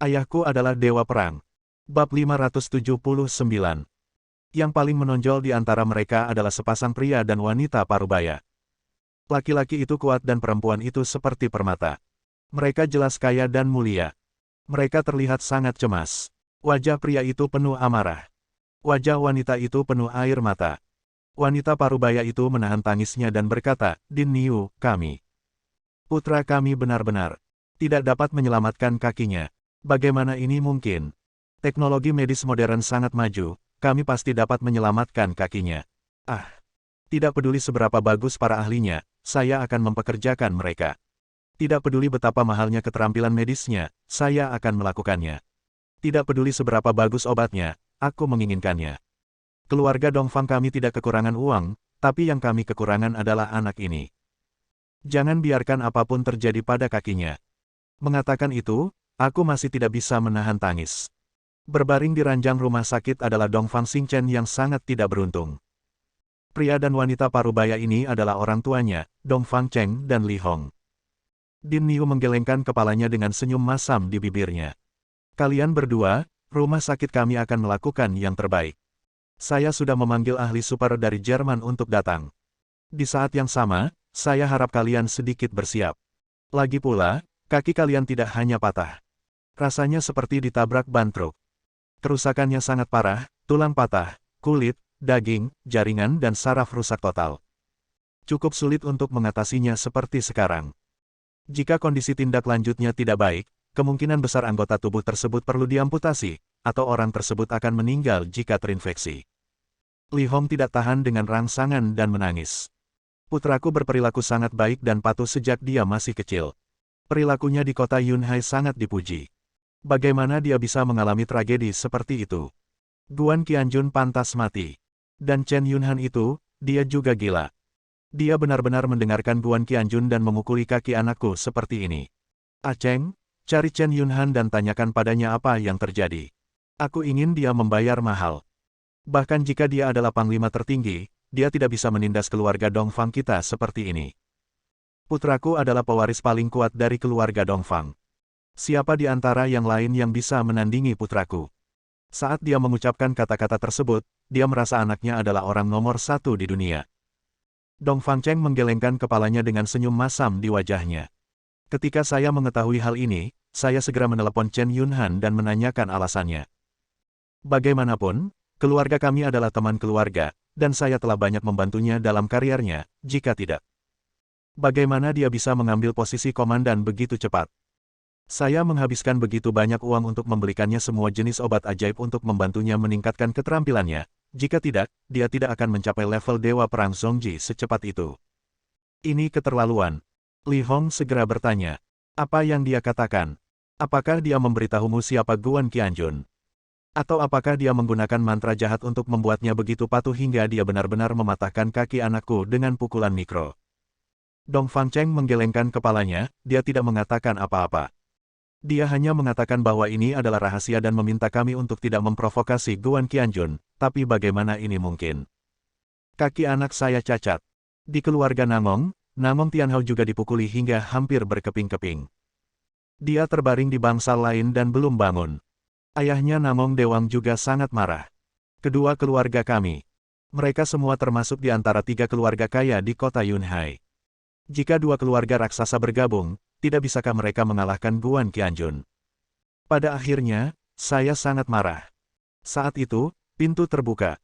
Ayahku adalah dewa perang. Bab 579. Yang paling menonjol di antara mereka adalah sepasang pria dan wanita parubaya. Laki-laki itu kuat dan perempuan itu seperti permata. Mereka jelas kaya dan mulia. Mereka terlihat sangat cemas. Wajah pria itu penuh amarah. Wajah wanita itu penuh air mata. Wanita parubaya itu menahan tangisnya dan berkata, "Din Niu, kami. Putra kami benar-benar tidak dapat menyelamatkan kakinya. Bagaimana ini mungkin? Teknologi medis modern sangat maju, kami pasti dapat menyelamatkan kakinya. Ah, tidak peduli seberapa bagus para ahlinya, saya akan mempekerjakan mereka. Tidak peduli betapa mahalnya keterampilan medisnya, saya akan melakukannya. Tidak peduli seberapa bagus obatnya, aku menginginkannya. Keluarga Dongfang kami tidak kekurangan uang, tapi yang kami kekurangan adalah anak ini. Jangan biarkan apapun terjadi pada kakinya." Mengatakan itu, aku masih tidak bisa menahan tangis. Berbaring di ranjang rumah sakit adalah Dongfang Xingchen yang sangat tidak beruntung. Pria dan wanita parubaya ini adalah orang tuanya, Dongfang Cheng dan Li Hong. Din Niu menggelengkan kepalanya dengan senyum masam di bibirnya. "Kalian berdua, rumah sakit kami akan melakukan yang terbaik. Saya sudah memanggil ahli super dari Jerman untuk datang. Di saat yang sama, saya harap kalian sedikit bersiap. Lagi pula, kaki kalian tidak hanya patah. Rasanya seperti ditabrak ban truk. Kerusakannya sangat parah, tulang patah, kulit, daging, jaringan dan saraf rusak total. Cukup sulit untuk mengatasinya seperti sekarang. Jika kondisi tindak lanjutnya tidak baik, kemungkinan besar anggota tubuh tersebut perlu diamputasi, atau orang tersebut akan meninggal jika terinfeksi." Li Hong tidak tahan dengan rangsangan dan menangis. "Putraku berperilaku sangat baik dan patuh sejak dia masih kecil. Perilakunya di kota Yunhai sangat dipuji. Bagaimana dia bisa mengalami tragedi seperti itu? Guan Qianjun pantas mati. Dan Chen Yunhan itu, dia juga gila. Dia benar-benar mendengarkan Guan Qianjun dan memukuli kaki anakku seperti ini. Cheng, cari Chen Yunhan dan tanyakan padanya apa yang terjadi. Aku ingin dia membayar mahal. Bahkan jika dia adalah panglima tertinggi, dia tidak bisa menindas keluarga Dongfang kita seperti ini. Putraku adalah pewaris paling kuat dari keluarga Dongfang. Siapa di antara yang lain yang bisa menandingi putraku?" Saat dia mengucapkan kata-kata tersebut, dia merasa anaknya adalah orang nomor satu di dunia. Dongfang Cheng menggelengkan kepalanya dengan senyum masam di wajahnya. "Ketika saya mengetahui hal ini, saya segera menelepon Chen Yunhan dan menanyakan alasannya. Bagaimanapun, keluarga kami adalah teman keluarga, dan saya telah banyak membantunya dalam karirnya, jika tidak. Bagaimana dia bisa mengambil posisi komandan begitu cepat? Saya menghabiskan begitu banyak uang untuk membelikannya semua jenis obat ajaib untuk membantunya meningkatkan keterampilannya. Jika tidak, dia tidak akan mencapai level Dewa Perang Zhongji secepat itu. Ini keterlaluan." Li Hong segera bertanya, "Apa yang dia katakan? Apakah dia memberitahumu siapa Guan Qianjun? Atau apakah dia menggunakan mantra jahat untuk membuatnya begitu patuh hingga dia benar-benar mematahkan kaki anakku dengan pukulan mikro?" Dongfang Cheng menggelengkan kepalanya, dia tidak mengatakan apa-apa. Dia hanya mengatakan bahwa ini adalah rahasia dan meminta kami untuk tidak memprovokasi Guan Qianjun, tapi bagaimana ini mungkin? Kaki anak saya cacat. Di keluarga Nangong, Nangong Tianhao juga dipukuli hingga hampir berkeping-keping. Dia terbaring di bangsal lain dan belum bangun. Ayahnya Nangong Dewang juga sangat marah. Kedua keluarga kami. Mereka semua termasuk di antara 3 keluarga kaya di kota Yunhai. Jika 2 keluarga raksasa bergabung, tidak bisakah mereka mengalahkan Guan Qianjun? Pada akhirnya, saya sangat marah. Saat itu, pintu terbuka.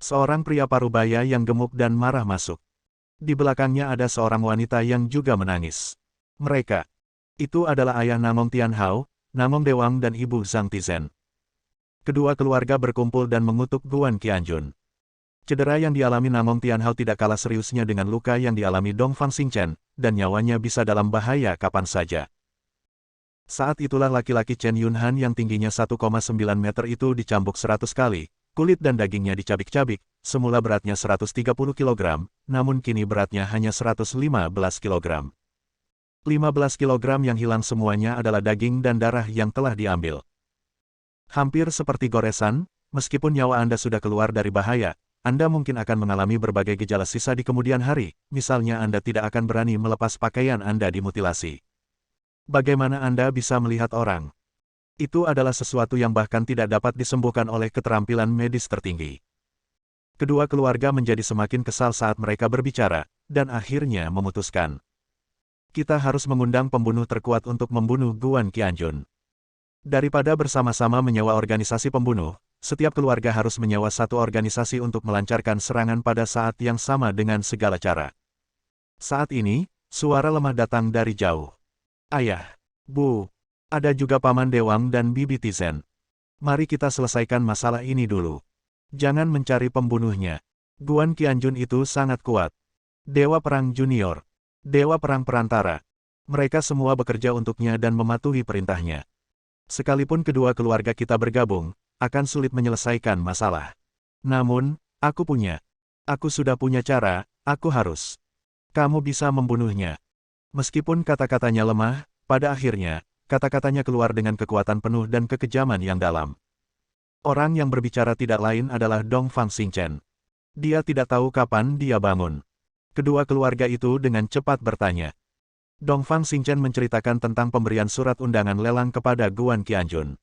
Seorang pria parubaya yang gemuk dan marah masuk. Di belakangnya ada seorang wanita yang juga menangis. Mereka itu adalah ayah Nangong Tianhao, Nangong Dewang dan ibu Zhang Tizen. Kedua keluarga berkumpul dan mengutuk Guan Qianjun. Cedera yang dialami Nangong Tianhao tidak kalah seriusnya dengan luka yang dialami Dongfang Xingchen, dan nyawanya bisa dalam bahaya kapan saja. Saat itulah laki-laki Chen Yunhan yang tingginya 1,9 meter itu dicambuk 100 kali, kulit dan dagingnya dicabik-cabik, semula beratnya 130 kg, namun kini beratnya hanya 115 kg. 15 kg yang hilang semuanya adalah daging dan darah yang telah diambil. Hampir seperti goresan, meskipun nyawa Anda sudah keluar dari bahaya, Anda mungkin akan mengalami berbagai gejala sisa di kemudian hari, misalnya Anda tidak akan berani melepas pakaian Anda dimutilasi. Bagaimana Anda bisa melihat orang? Itu adalah sesuatu yang bahkan tidak dapat disembuhkan oleh keterampilan medis tertinggi. Kedua keluarga menjadi semakin kesal saat mereka berbicara, dan akhirnya memutuskan. Kita harus mengundang pembunuh terkuat untuk membunuh Guan Qianjun. Daripada bersama-sama menyewa organisasi pembunuh, setiap keluarga harus menyewa satu organisasi untuk melancarkan serangan pada saat yang sama dengan segala cara. Saat ini, suara lemah datang dari jauh. Ayah, Bu, ada juga Paman Dewang dan Bibi Tizen. Mari kita selesaikan masalah ini dulu. Jangan mencari pembunuhnya. Guan Qianjun itu sangat kuat. Dewa Perang Junior. Dewa Perang Perantara. Mereka semua bekerja untuknya dan mematuhi perintahnya. Sekalipun kedua keluarga kita bergabung, akan sulit menyelesaikan masalah. Namun, Aku sudah punya cara, aku harus. Kamu bisa membunuhnya. Meskipun kata-katanya lemah, pada akhirnya, kata-katanya keluar dengan kekuatan penuh dan kekejaman yang dalam. Orang yang berbicara tidak lain adalah Dongfang Xingchen. Dia tidak tahu kapan dia bangun. Kedua keluarga itu dengan cepat bertanya. Dongfang Xingchen menceritakan tentang pemberian surat undangan lelang kepada Guan Qianjun.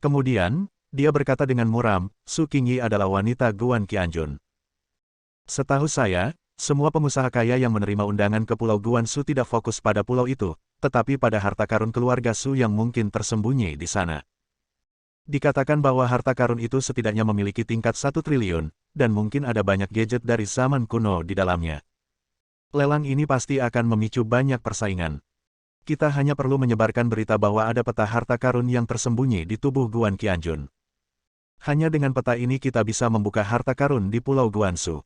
Kemudian, dia berkata dengan muram, Su Qingyi adalah wanita Guan Qianjun. Setahu saya, semua pengusaha kaya yang menerima undangan ke Pulau Guansu tidak fokus pada pulau itu, tetapi pada harta karun keluarga Su yang mungkin tersembunyi di sana. Dikatakan bahwa harta karun itu setidaknya memiliki tingkat 1 triliun, dan mungkin ada banyak gadget dari zaman kuno di dalamnya. Lelang ini pasti akan memicu banyak persaingan. Kita hanya perlu menyebarkan berita bahwa ada peta harta karun yang tersembunyi di tubuh Guan Qianjun. Hanya dengan peta ini kita bisa membuka harta karun di Pulau Guansu.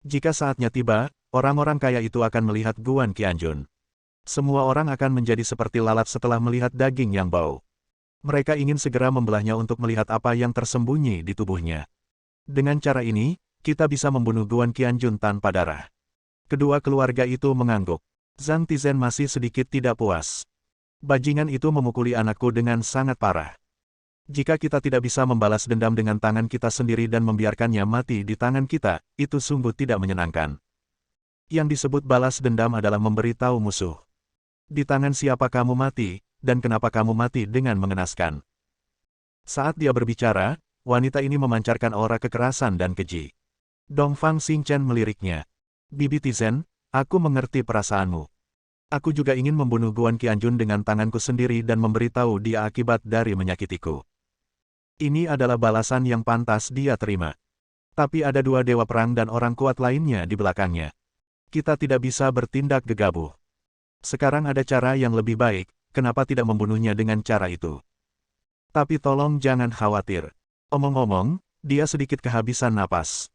Jika saatnya tiba, orang-orang kaya itu akan melihat Guan Qianjun. Semua orang akan menjadi seperti lalat setelah melihat daging yang bau. Mereka ingin segera membelahnya untuk melihat apa yang tersembunyi di tubuhnya. Dengan cara ini, kita bisa membunuh Guan Qianjun tanpa darah. Kedua keluarga itu mengangguk. Zhang Tizen masih sedikit tidak puas. Bajingan itu memukuli anakku dengan sangat parah. Jika kita tidak bisa membalas dendam dengan tangan kita sendiri dan membiarkannya mati di tangan kita, itu sungguh tidak menyenangkan. Yang disebut balas dendam adalah memberitahu musuh. Di tangan siapa kamu mati, dan kenapa kamu mati dengan mengenaskan. Saat dia berbicara, wanita ini memancarkan aura kekerasan dan keji. Dongfang Xingchen meliriknya. Bibi Tizen, aku mengerti perasaanmu. Aku juga ingin membunuh Guan Qianjun dengan tanganku sendiri dan memberitahu dia akibat dari menyakitiku. Ini adalah balasan yang pantas dia terima. Tapi ada dua dewa perang dan orang kuat lainnya di belakangnya. Kita tidak bisa bertindak gegabah. Sekarang ada cara yang lebih baik, kenapa tidak membunuhnya dengan cara itu? Tapi tolong jangan khawatir. Omong-omong, dia sedikit kehabisan napas.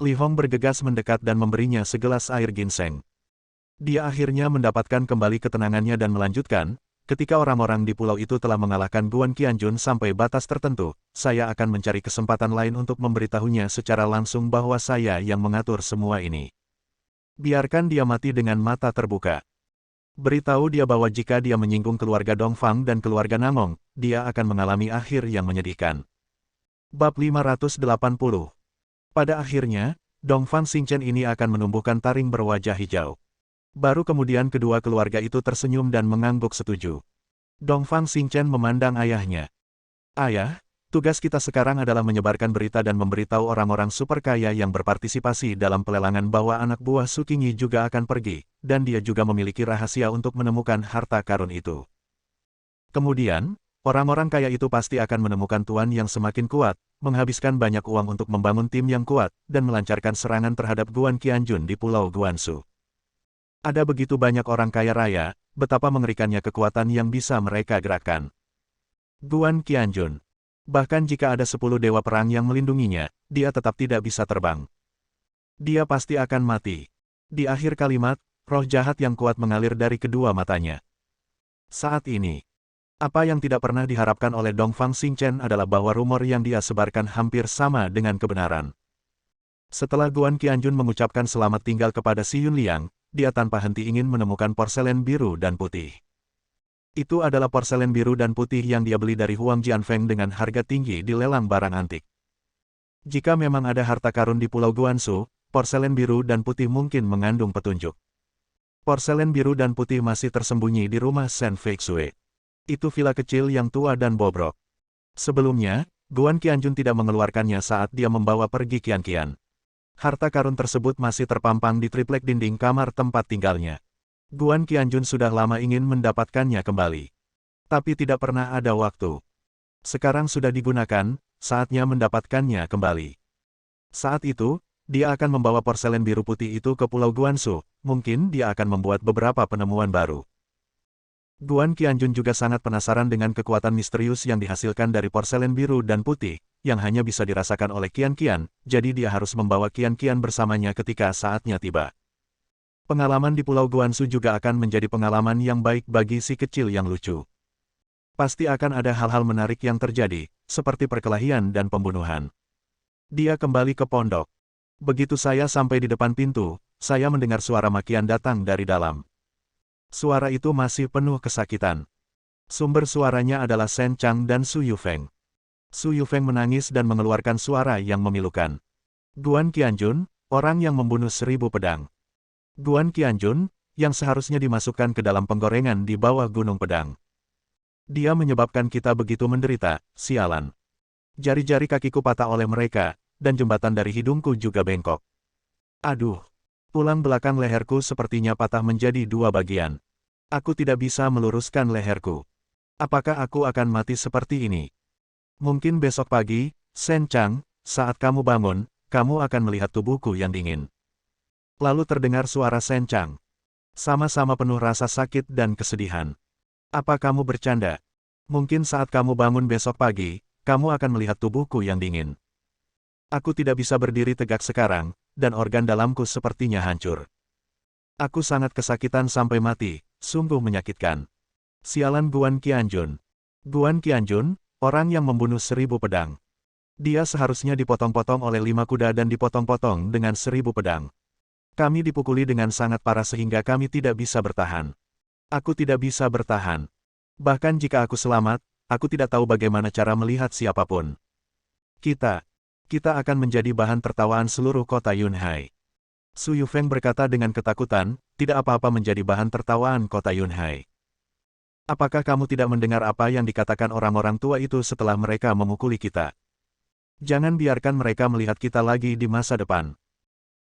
Li Hong bergegas mendekat dan memberinya segelas air ginseng. Dia akhirnya mendapatkan kembali ketenangannya dan melanjutkan, ketika orang-orang di pulau itu telah mengalahkan Guan Qianjun sampai batas tertentu, saya akan mencari kesempatan lain untuk memberitahunya secara langsung bahwa saya yang mengatur semua ini. Biarkan dia mati dengan mata terbuka. Beritahu dia bahwa jika dia menyinggung keluarga Dongfang dan keluarga Namong, dia akan mengalami akhir yang menyedihkan. Bab 580. Pada akhirnya, Dongfang Xingchen ini akan menumbuhkan taring berwajah hijau. Baru kemudian kedua keluarga itu tersenyum dan mengangguk setuju. Dongfang Xingchen memandang ayahnya. Ayah, tugas kita sekarang adalah menyebarkan berita dan memberitahu orang-orang super kaya yang berpartisipasi dalam pelelangan bahwa anak buah Su Qingyi juga akan pergi, dan dia juga memiliki rahasia untuk menemukan harta karun itu. Kemudian, orang-orang kaya itu pasti akan menemukan tuan yang semakin kuat, menghabiskan banyak uang untuk membangun tim yang kuat, dan melancarkan serangan terhadap Guan Qianjun di Pulau Guansu. Ada begitu banyak orang kaya raya, betapa mengerikannya kekuatan yang bisa mereka gerakkan. Guan Qianjun. Bahkan jika ada 10 dewa perang yang melindunginya, dia tetap tidak bisa terbang. Dia pasti akan mati. Di akhir kalimat, roh jahat yang kuat mengalir dari kedua matanya. Saat ini, apa yang tidak pernah diharapkan oleh Dongfang Xingchen adalah bahwa rumor yang dia sebarkan hampir sama dengan kebenaran. Setelah Guan Qianjun mengucapkan selamat tinggal kepada Si Yunliang, dia tanpa henti ingin menemukan porselen biru dan putih. Itu adalah porselen biru dan putih yang dia beli dari Huang Jianfeng dengan harga tinggi di lelang barang antik. Jika memang ada harta karun di Pulau Guansu, porselen biru dan putih mungkin mengandung petunjuk. Porselen biru dan putih masih tersembunyi di rumah Shen Feixue. Itu villa kecil yang tua dan bobrok. Sebelumnya, Guan Qianjun tidak mengeluarkannya saat dia membawa pergi Qian-Qian. Harta karun tersebut masih terpampang di triplek dinding kamar tempat tinggalnya. Guan Qianjun sudah lama ingin mendapatkannya kembali. Tapi tidak pernah ada waktu. Sekarang sudah digunakan, saatnya mendapatkannya kembali. Saat itu, dia akan membawa porselen biru putih itu ke Pulau Guansu, mungkin dia akan membuat beberapa penemuan baru. Guan Qianjun juga sangat penasaran dengan kekuatan misterius yang dihasilkan dari porselen biru dan putih, yang hanya bisa dirasakan oleh Qian-Qian, jadi dia harus membawa Qian-Qian bersamanya ketika saatnya tiba. Pengalaman di Pulau Guansu juga akan menjadi pengalaman yang baik bagi si kecil yang lucu. Pasti akan ada hal-hal menarik yang terjadi, seperti perkelahian dan pembunuhan. Dia kembali ke pondok. Begitu saya sampai di depan pintu, saya mendengar suara makian datang dari dalam. Suara itu masih penuh kesakitan. Sumber suaranya adalah Shen Chang dan Su Yufeng. Su Yufeng menangis dan mengeluarkan suara yang memilukan. Guan Qianjun, orang yang membunuh 1000 pedang. Guan Qianjun, yang seharusnya dimasukkan ke dalam penggorengan di bawah gunung pedang. Dia menyebabkan kita begitu menderita, sialan. Jari-jari kakiku patah oleh mereka, dan jembatan dari hidungku juga bengkok. Aduh, tulang belakang leherku sepertinya patah menjadi 2 bagian. Aku tidak bisa meluruskan leherku. Apakah aku akan mati seperti ini? Mungkin besok pagi, Shen Chang, saat kamu bangun, kamu akan melihat tubuhku yang dingin. Lalu terdengar suara Shen Chang. Sama-sama penuh rasa sakit dan kesedihan. Apa kamu bercanda? Mungkin saat kamu bangun besok pagi, kamu akan melihat tubuhku yang dingin. Aku tidak bisa berdiri tegak sekarang, dan organ dalamku sepertinya hancur. Aku sangat kesakitan sampai mati, sungguh menyakitkan. Sialan Guan Qianjun. Guan Qianjun, orang yang membunuh 1000 pedang. Dia seharusnya dipotong-potong oleh 5 kuda dan dipotong-potong dengan 1000 pedang. Kami dipukuli dengan sangat parah sehingga kami tidak bisa bertahan. Aku tidak bisa bertahan. Bahkan jika aku selamat, aku tidak tahu bagaimana cara melihat siapapun. Kita akan menjadi bahan tertawaan seluruh kota Yunhai. Su Yufeng berkata dengan ketakutan, tidak apa-apa menjadi bahan tertawaan kota Yunhai. Apakah kamu tidak mendengar apa yang dikatakan orang-orang tua itu setelah mereka memukuli kita? Jangan biarkan mereka melihat kita lagi di masa depan.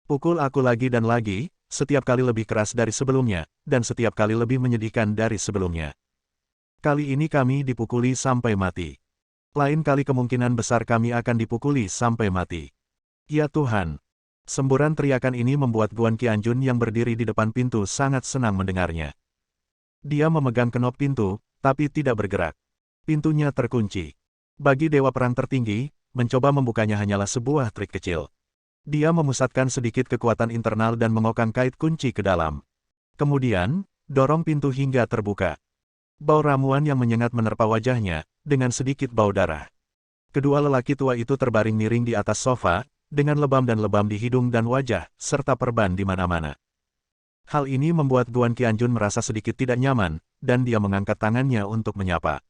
Pukul aku lagi dan lagi, setiap kali lebih keras dari sebelumnya, dan setiap kali lebih menyedihkan dari sebelumnya. Kali ini kami dipukuli sampai mati. Lain kali kemungkinan besar kami akan dipukuli sampai mati. Ya Tuhan! Semburan teriakan ini membuat Guan Qianjun yang berdiri di depan pintu sangat senang mendengarnya. Dia memegang kenop pintu, tapi tidak bergerak. Pintunya terkunci. Bagi Dewa Perang tertinggi, mencoba membukanya hanyalah sebuah trik kecil. Dia memusatkan sedikit kekuatan internal dan mengokang kait kunci ke dalam. Kemudian, dorong pintu hingga terbuka. Bau ramuan yang menyengat menerpa wajahnya, dengan sedikit bau darah. Kedua lelaki tua itu terbaring miring di atas sofa, dengan lebam dan lebam di hidung dan wajah, serta perban di mana-mana. Hal ini membuat Guan Qianjun merasa sedikit tidak nyaman, dan dia mengangkat tangannya untuk menyapa.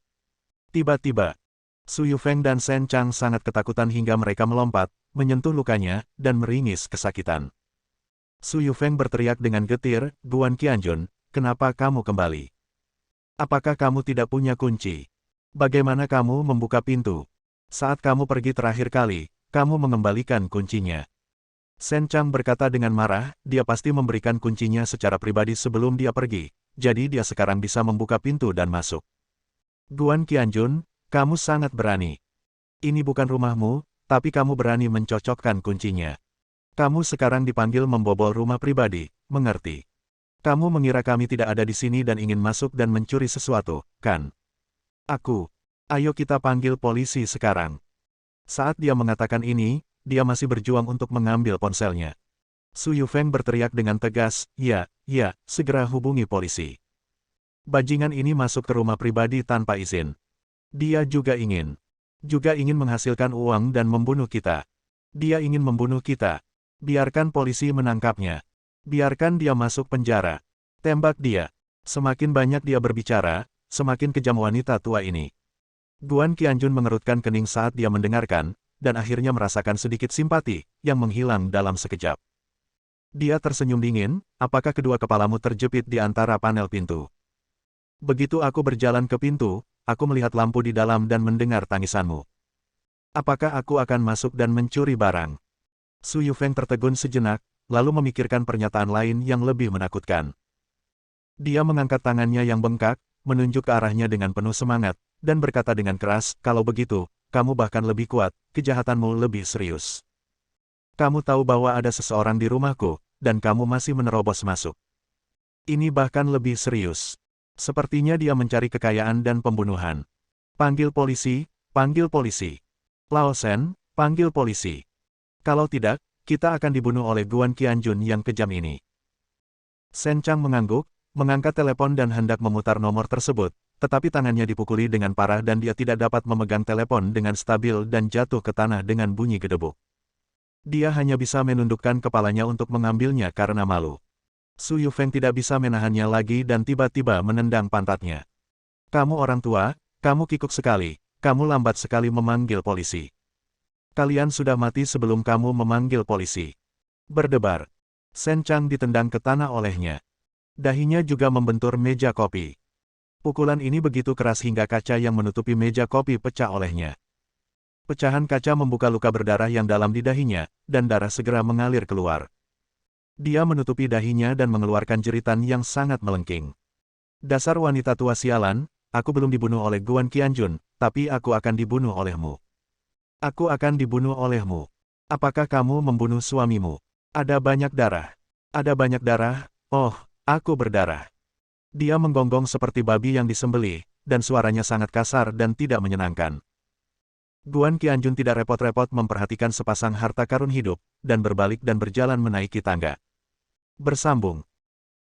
Tiba-tiba, Su Yufeng dan Shen Chang sangat ketakutan hingga mereka melompat, menyentuh lukanya, dan meringis kesakitan. Su Yufeng berteriak dengan getir, Guan Qianjun, kenapa kamu kembali? Apakah kamu tidak punya kunci? Bagaimana kamu membuka pintu? Saat kamu pergi terakhir kali, kamu mengembalikan kuncinya. Shen Chang berkata dengan marah, dia pasti memberikan kuncinya secara pribadi sebelum dia pergi, jadi dia sekarang bisa membuka pintu dan masuk. Guan Qianjun, kamu sangat berani. Ini bukan rumahmu, tapi kamu berani mencocokkan kuncinya. Kamu sekarang dipanggil membobol rumah pribadi, mengerti? Kamu mengira kami tidak ada di sini dan ingin masuk dan mencuri sesuatu, kan? Ayo kita panggil polisi sekarang. Saat dia mengatakan ini, dia masih berjuang untuk mengambil ponselnya. Su Yufeng berteriak dengan tegas, ya, segera hubungi polisi. Bajingan ini masuk ke rumah pribadi tanpa izin. Dia juga ingin menghasilkan uang dan membunuh kita. Dia ingin membunuh kita. Biarkan polisi menangkapnya. Biarkan dia masuk penjara. Tembak dia. Semakin banyak dia berbicara, semakin kejam wanita tua ini. Guan Qianjun mengerutkan kening saat dia mendengarkan, dan akhirnya merasakan sedikit simpati, yang menghilang dalam sekejap. Dia tersenyum dingin, apakah kedua kepalamu terjepit di antara panel pintu? Begitu aku berjalan ke pintu, aku melihat lampu di dalam dan mendengar tangisanmu. Apakah aku akan masuk dan mencuri barang? Su Yufeng tertegun sejenak, lalu memikirkan pernyataan lain yang lebih menakutkan. Dia mengangkat tangannya yang bengkak, menunjuk ke arahnya dengan penuh semangat, dan berkata dengan keras, kalau begitu, kamu bahkan lebih kuat, kejahatanmu lebih serius. Kamu tahu bahwa ada seseorang di rumahku, dan kamu masih menerobos masuk. Ini bahkan lebih serius. Sepertinya dia mencari kekayaan dan pembunuhan. Panggil polisi, panggil polisi. Lao Shen, panggil polisi. Kalau tidak, kita akan dibunuh oleh Guan Qianjun yang kejam ini. Shen Chang mengangguk, mengangkat telepon dan hendak memutar nomor tersebut, tetapi tangannya dipukuli dengan parah dan dia tidak dapat memegang telepon dengan stabil dan jatuh ke tanah dengan bunyi gedebuk. Dia hanya bisa menundukkan kepalanya untuk mengambilnya karena malu. Su Yufeng tidak bisa menahannya lagi dan tiba-tiba menendang pantatnya. Kamu orang tua, kamu kikuk sekali, kamu lambat sekali memanggil polisi. Kalian sudah mati sebelum kamu memanggil polisi. Berdebar. Shen Chang ditendang ke tanah olehnya. Dahinya juga membentur meja kopi. Pukulan ini begitu keras hingga kaca yang menutupi meja kopi pecah olehnya. Pecahan kaca membuka luka berdarah yang dalam di dahinya, dan darah segera mengalir keluar. Dia menutupi dahinya dan mengeluarkan jeritan yang sangat melengking. Dasar wanita tua sialan, aku belum dibunuh oleh Guan Qianjun, tapi aku akan dibunuh olehmu. Aku akan dibunuh olehmu. Apakah kamu membunuh suamimu? Ada banyak darah. Ada banyak darah, oh, aku berdarah. Dia menggonggong seperti babi yang disembelih, dan suaranya sangat kasar dan tidak menyenangkan. Guan Qianjun tidak repot-repot memperhatikan sepasang harta karun hidup, dan berbalik dan berjalan menaiki tangga. Bersambung.